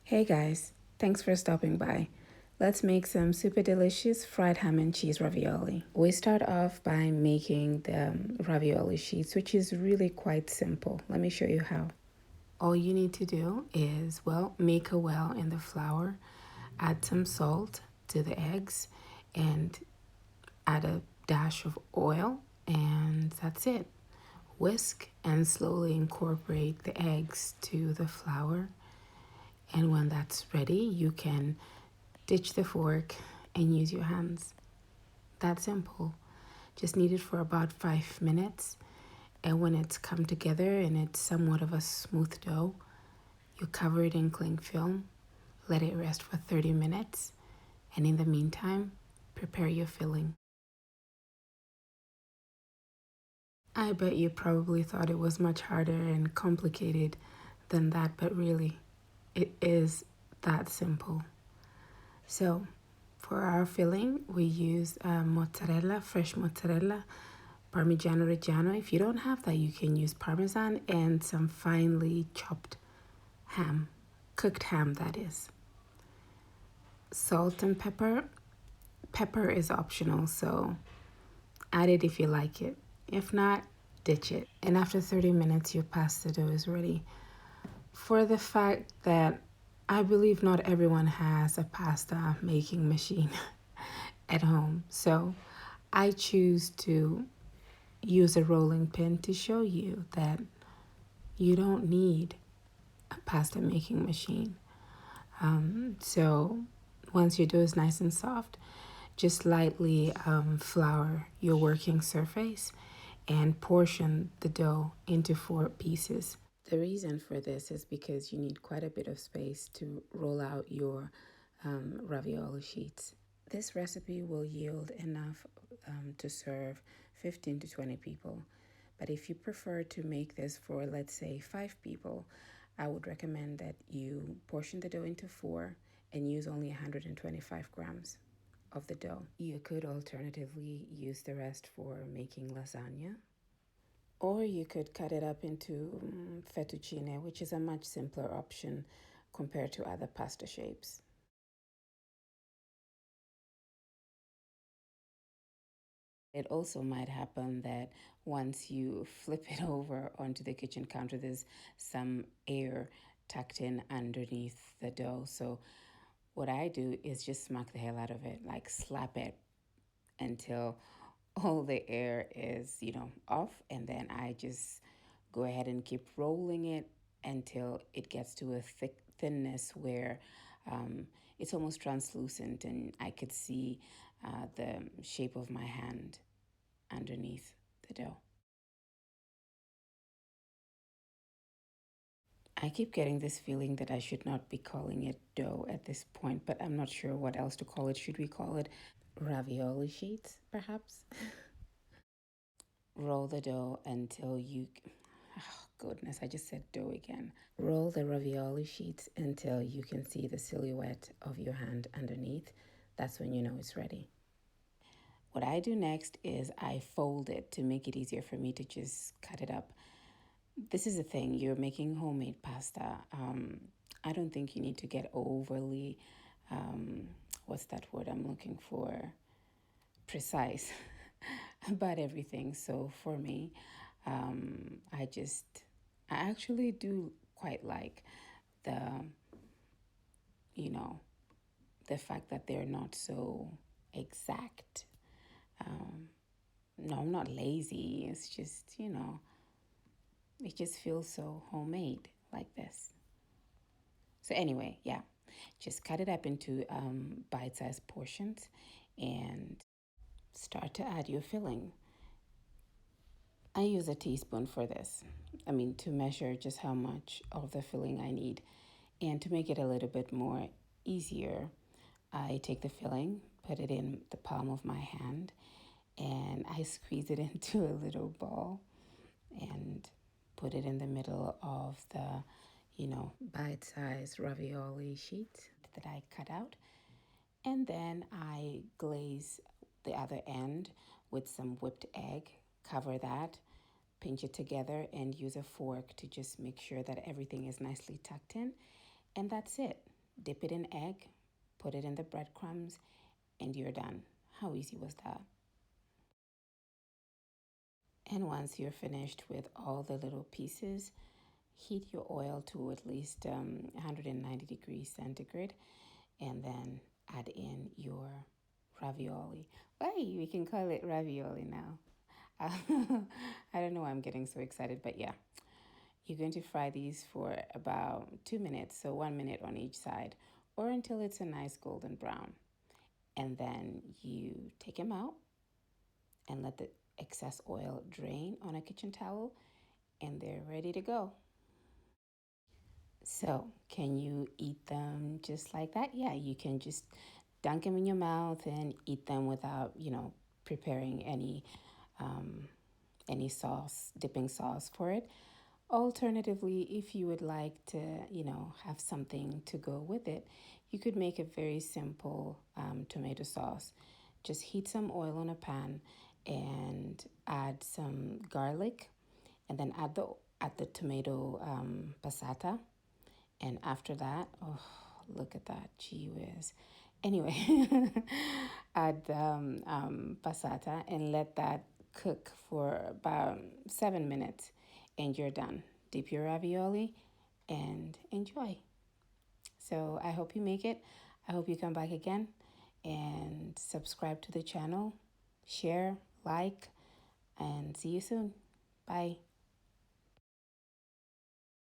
Hey guys, thanks for stopping by. Let's make some super delicious fried ham and cheese ravioli. We start off by making the ravioli sheets, which is really quite simple. Let me show you how. All you need to do is, make a well in the flour, add some salt to the eggs, and add a dash of oil, and that's it. Whisk and slowly incorporate the eggs to the flour. And when that's ready, you can ditch the fork and use your hands. That simple. Just need it for about 5 minutes. And when it's come together and it's somewhat of a smooth dough, you cover it in cling film, let it rest for 30 minutes, and in the meantime, prepare your filling. I bet you probably thought it was much harder and complicated than that, but really, it is that simple. So, for our filling, we use mozzarella, fresh mozzarella, Parmigiano Reggiano. If you don't have that, you can use Parmesan and some finely chopped ham, cooked ham, that is. Salt and pepper. Pepper is optional, so add it if you like it. If not, ditch it. And after 30 minutes, your pasta dough is ready. For the fact that I believe not everyone has a pasta making machine at home, so I choose to use a rolling pin to show you that you don't need a pasta making machine. So once your dough is nice and soft, just lightly flour your working surface and portion the dough into 4 pieces. The reason for this is because you need quite a bit of space to roll out your ravioli sheets. This recipe will yield enough to serve 15 to 20 people. But if you prefer to make this for, let's say, 5 people, I would recommend that you portion the dough into 4 and use only 125 grams of the dough. You could alternatively use the rest for making lasagna. Or you could cut it up into fettuccine, which is a much simpler option compared to other pasta shapes. It also might happen that once you flip it over onto the kitchen counter, there's some air tucked in underneath the dough. So what I do is just smack the hell out of it, like slap it until all the air is, off. And then I just go ahead and keep rolling it until it gets to a thick thinness where it's almost translucent and I could see the shape of my hand underneath the dough. I keep getting this feeling that I should not be calling it dough at this point, but I'm not sure what else to call it. Should we call it ravioli sheets, perhaps? Roll the dough until you. Oh, goodness, I just said dough again. Roll the ravioli sheets until you can see the silhouette of your hand underneath. That's when you know it's ready. What I do next is I fold it to make it easier for me to just cut it up. This is the thing, you're making homemade pasta. I don't think you need to get overly, what's that word I'm looking for? Precise about everything. So for me, I actually do quite like the, you know, the fact that they're not so exact. No, I'm not lazy. It's just, it just feels so homemade like this. So anyway, yeah, just cut it up into bite-sized portions and start to add your filling. I use a teaspoon for this. I mean, to measure just how much of the filling I need. And to make it a little bit more easier, I take the filling, put it in the palm of my hand, and I squeeze it into a little ball and put it in the middle of the, bite-sized ravioli sheet that I cut out. And then I glaze the other end with some whipped egg, cover that, pinch it together, and use a fork to just make sure that everything is nicely tucked in. And that's it. dip it in egg, put it in the breadcrumbs, and you're done. How easy was that? And once you're finished with all the little pieces, heat your oil to at least 190 degrees centigrade, and then add in your ravioli. Hey, we can call it ravioli now. I don't know why I'm getting so excited, but yeah. You're going to fry these for about 2 minutes, so 1 minute on each side, or until it's a nice golden brown. And then you take them out and let the excess oil drain on a kitchen towel, and they're ready to go. So, can you eat them just like that? Yeah, you can just dunk them in your mouth and eat them without, preparing any sauce, dipping sauce for it. Alternatively, if you would like to, have something to go with it, you could make a very simple tomato sauce. Just heat some oil on a pan and add some garlic, and then add the tomato passata. And after that, oh, look at that, gee whiz. Anyway, add passata and let that cook for about 7 minutes, and you're done. Dip your ravioli and enjoy. So I hope you make it. I hope you come back again and subscribe to the channel, share, like, and see you soon. Bye.